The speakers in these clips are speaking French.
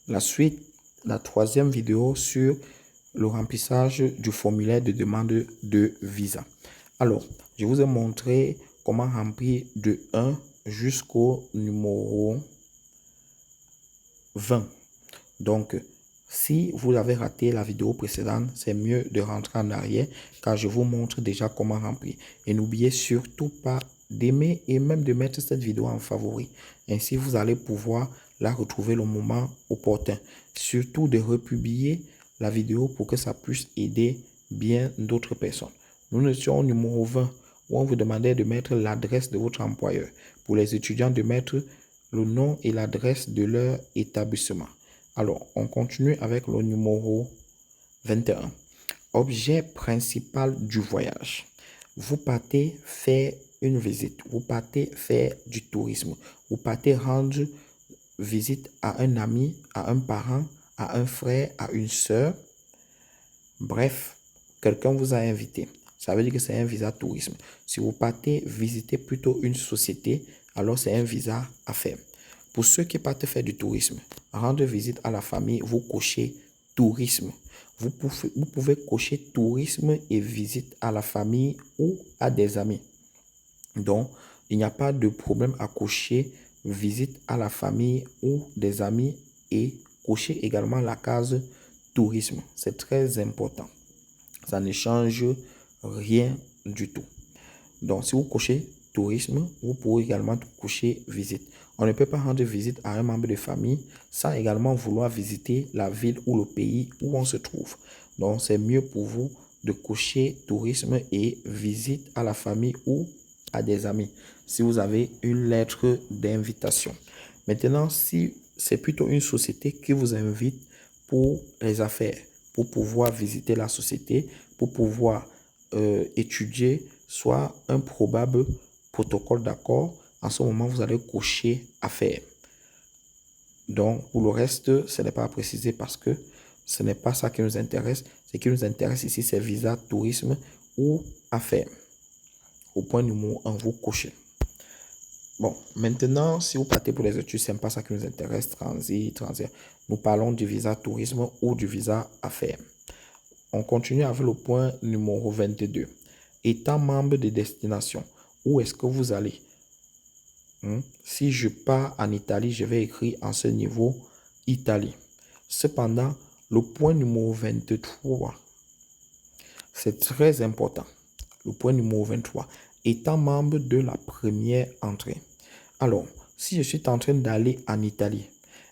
la suite, la troisième vidéo sur le remplissage du formulaire de demande de visa. Alors, je vous ai montré comment remplir de 1 jusqu'au numéro 20. Donc, si vous avez raté la vidéo précédente, c'est mieux de rentrer en arrière car je vous montre déjà comment remplir. Et n'oubliez surtout pas d'aimer et même de mettre cette vidéo en favori. Ainsi, vous allez pouvoir la retrouver le moment opportun. Surtout de republier la vidéo pour que ça puisse aider bien d'autres personnes. Nous étions au numéro 20 où on vous demandait de mettre l'adresse de votre employeur. Pour les étudiants, de mettre le nom et l'adresse de leur établissement. Alors, on continue avec le numéro 21. Objet principal du voyage. Vous partez faire une visite. Vous partez faire du tourisme. Vous partez rendre visite à un ami, à un parent, à un frère, à une soeur. Bref, quelqu'un vous a invité. Ça veut dire que c'est un visa tourisme. Si vous partez visiter plutôt une société, alors c'est un visa affaires. Pour ceux qui partent faire du tourisme, rendre visite à la famille, vous cochez tourisme. Vous pouvez cocher tourisme et visite à la famille ou à des amis. Donc, il n'y a pas de problème à cocher visite à la famille ou des amis et cocher également la case tourisme. C'est très important. Ça ne change rien du tout. Donc, si vous cochez tourisme, vous pouvez également cocher visite. On ne peut pas rendre visite à un membre de famille sans également vouloir visiter la ville ou le pays où on se trouve. Donc, c'est mieux pour vous de cocher tourisme et visite à la famille ou à des amis si vous avez une lettre d'invitation. Maintenant, si c'est plutôt une société qui vous invite pour les affaires, pour pouvoir visiter la société, pour pouvoir étudier soit un probable protocole d'accord, en ce moment, vous allez cocher affaires. Donc, pour le reste, ce n'est pas à préciser parce que ce n'est pas ça qui nous intéresse. Ce qui nous intéresse ici, c'est visa, tourisme ou affaires. Au point numéro 1, vous cochez. Bon, maintenant, si vous partez pour les études, ce n'est pas ça qui nous intéresse, transit. Nous parlons du visa tourisme ou du visa affaires. On continue avec le point numéro 22. Étant membre de destination, où est-ce que vous allez? Si je pars en Italie, je vais écrire en ce niveau Italie. Cependant, le point numéro 23, c'est très important. Le point numéro 23, étant membre de la première entrée. Alors, si je suis en train d'aller en Italie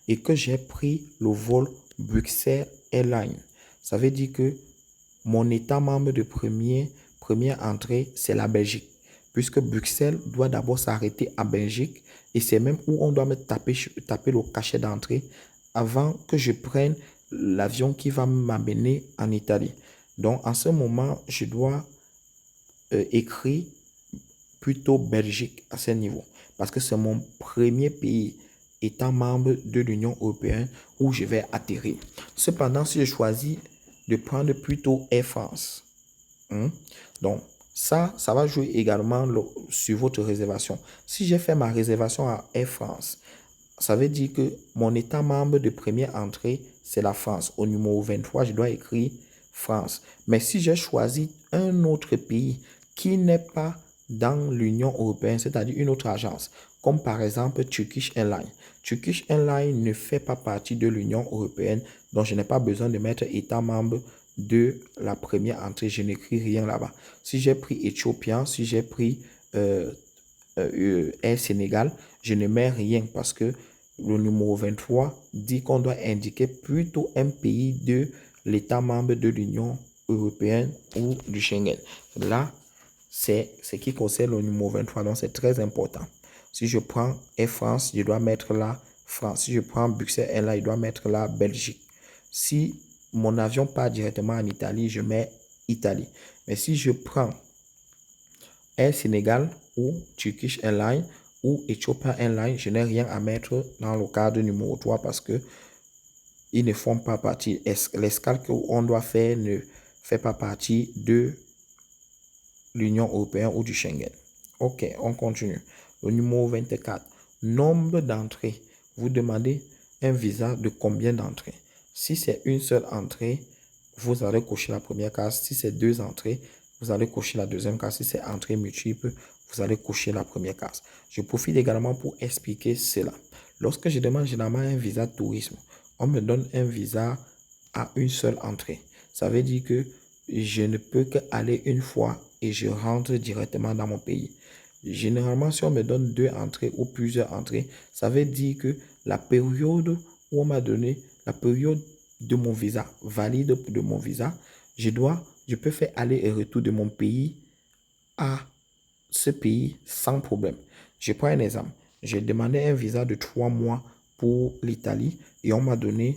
et que j'ai pris le vol Bruxelles Airlines, ça veut dire que mon état membre de première entrée, c'est la Belgique. Puisque Bruxelles doit d'abord s'arrêter à Belgique et c'est même où on doit me taper le cachet d'entrée avant que je prenne l'avion qui va m'amener en Italie. Donc, en ce moment, je dois écrire plutôt Belgique à ce niveau. Parce que c'est mon premier pays étant membre de l'Union européenne où je vais atterrir. Cependant, si je choisis de prendre plutôt Air France, donc ça va jouer également sur votre réservation. Si j'ai fait ma réservation à Air France, ça veut dire que mon état membre de première entrée, c'est la France. Au numéro 23, je dois écrire France. Mais si j'ai choisi un autre pays qui n'est pas dans l'Union européenne, c'est-à-dire une autre agence, comme par exemple Turkish Airlines. Turkish Airlines ne fait pas partie de l'Union européenne, donc je n'ai pas besoin de mettre état membre de la première entrée. Je n'écris rien là-bas. Si j'ai pris Ethiopian, si j'ai pris Air Sénégal, je ne mets rien parce que le numéro 23 dit qu'on doit indiquer plutôt un pays de l'État membre de l'Union européenne ou du Schengen. Là, c'est ce qui concerne le numéro 23, donc c'est très important. Si je prends Air France, je dois mettre là France. Si je prends Bruxelles Airlines, je dois mettre là Belgique. Si mon avion part directement en Italie, je mets Italie. Mais si je prends Air Sénégal ou Turkish Airlines ou Ethiopian Airlines, je n'ai rien à mettre dans le cadre numéro 3 parce que ils ne font pas partie. L'escale qu'on doit faire ne fait pas partie de l'Union européenne ou du Schengen. Ok, on continue. Le numéro 24. Nombre d'entrées. Vous demandez un visa de combien d'entrées? Si c'est une seule entrée, vous allez cocher la première case. Si c'est 2 entrées, vous allez cocher la deuxième case. Si c'est entrée multiple, vous allez cocher la première case. Je profite également pour expliquer cela. Lorsque je demande généralement un visa de tourisme, on me donne un visa à une seule entrée. Ça veut dire que je ne peux qu'aller une fois et je rentre directement dans mon pays. Généralement, si on me donne 2 entrées ou plusieurs entrées, ça veut dire que la période où on m'a donné, la période de mon visa, valide de mon visa, je peux faire aller et retour de mon pays à ce pays sans problème. Je prends un exemple. J'ai demandé un visa de 3 mois pour l'Italie et on m'a donné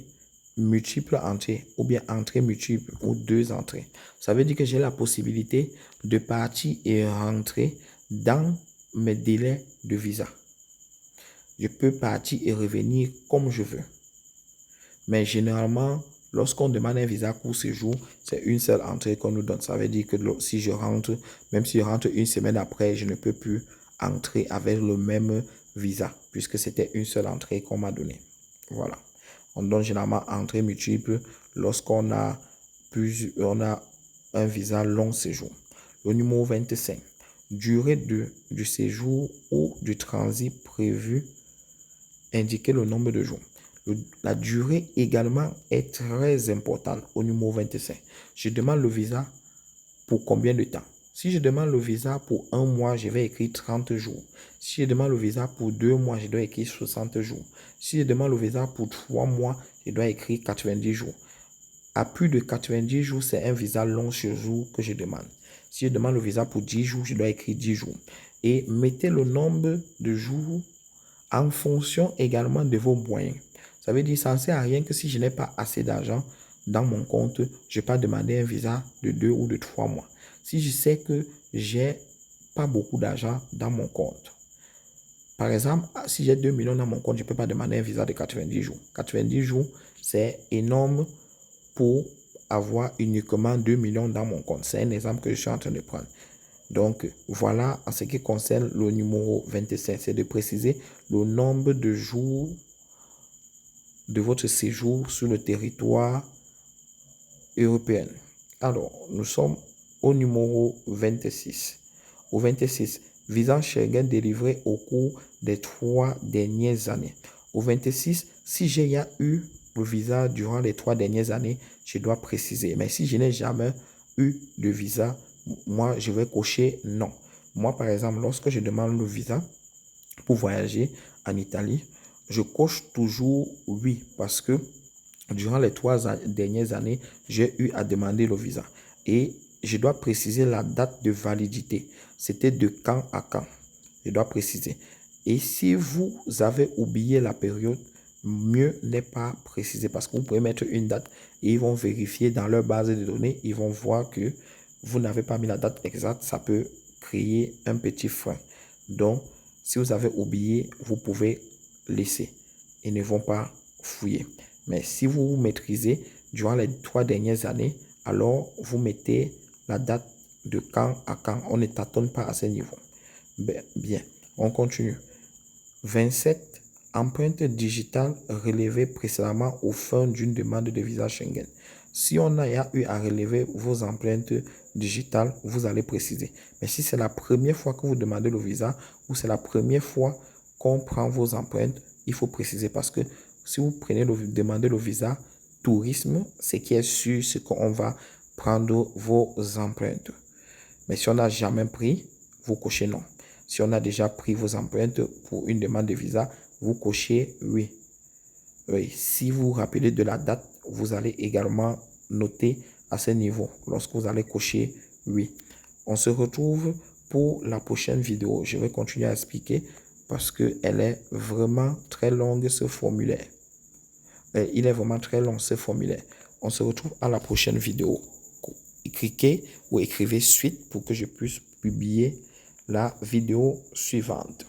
multiples entrées ou bien entrées multiples ou 2 entrées. Ça veut dire que j'ai la possibilité de partir et rentrer dans mes délais de visa. Je peux partir et revenir comme je veux. Mais généralement, lorsqu'on demande un visa court séjour, c'est une seule entrée qu'on nous donne. Ça veut dire que si je rentre, même si je rentre une semaine après, je ne peux plus entrer avec le même visa, puisque c'était une seule entrée qu'on m'a donnée. Voilà. On donne généralement entrée multiple lorsqu'on a un visa long séjour. Le numéro 25. Durée du séjour ou du transit prévu. Indiquer le nombre de jours. La durée également est très importante au numéro 25. Je demande le visa pour combien de temps? Si je demande le visa pour 1 mois, je vais écrire 30 jours. Si je demande le visa pour 2 mois, je dois écrire 60 jours. Si je demande le visa pour 3 mois, je dois écrire 90 jours. À plus de 90 jours, c'est un visa long séjour que je demande. Si je demande le visa pour 10 jours, je dois écrire 10 jours. Et mettez le nombre de jours en fonction également de vos moyens. Ça veut dire que ça ne sert à rien que si je n'ai pas assez d'argent dans mon compte, je ne vais pas demander un visa de 2 ou de 3 mois. Si je sais que je n'ai pas beaucoup d'argent dans mon compte, par exemple, si j'ai 2 millions dans mon compte, je ne peux pas demander un visa de 90 jours. 90 jours, c'est énorme pour avoir uniquement 2 millions dans mon compte. C'est un exemple que je suis en train de prendre. Donc, voilà, en ce qui concerne le numéro 25, c'est de préciser le nombre de jours de votre séjour sur le territoire européen. Alors, nous sommes au numéro 26. Au 26, visa Schengen délivré au cours des 3 dernières années. Au 26, si j'ai eu le visa durant les 3 dernières années, je dois préciser. Mais si je n'ai jamais eu de visa, moi, je vais cocher non. Moi, par exemple, lorsque je demande le visa pour voyager en Italie, je coche toujours oui parce que durant les 3 dernières années, j'ai eu à demander le visa. Et je dois préciser la date de validité. C'était de quand à quand. Je dois préciser. Et si vous avez oublié la période, mieux n'est pas préciser parce que vous pouvez mettre une date et ils vont vérifier dans leur base de données. Ils vont voir que vous n'avez pas mis la date exacte. Ça peut créer un petit frein. Donc, si vous avez oublié, vous pouvez laisser. Ils ne vont pas fouiller. Mais si vous maîtrisez durant les 3 dernières années, alors vous mettez la date de quand à quand. On ne tâtonne pas à ce niveau. Bien, on continue. 27. Empreinte digitale relevée précédemment aux fins d'une demande de visa Schengen. Si on a eu à relever vos empreintes digitales, vous allez préciser. Mais si c'est la première fois que vous demandez le visa ou c'est la première fois qu'on prend vos empreintes, il faut préciser parce que si vous demandez le visa tourisme, ce qui est sûr, c'est qu'on va prendre vos empreintes. Mais si on n'a jamais pris, vous cochez non. Si on a déjà pris vos empreintes pour une demande de visa, vous cochez oui. Oui. Si vous vous rappelez de la date, vous allez également noter à ce niveau lorsque vous allez cocher oui. On se retrouve pour la prochaine vidéo. Je vais continuer à expliquer parce qu'elle est vraiment très longue ce formulaire. Il est vraiment très long ce formulaire. On se retrouve à la prochaine vidéo. Cliquez ou écrivez suite pour que je puisse publier la vidéo suivante.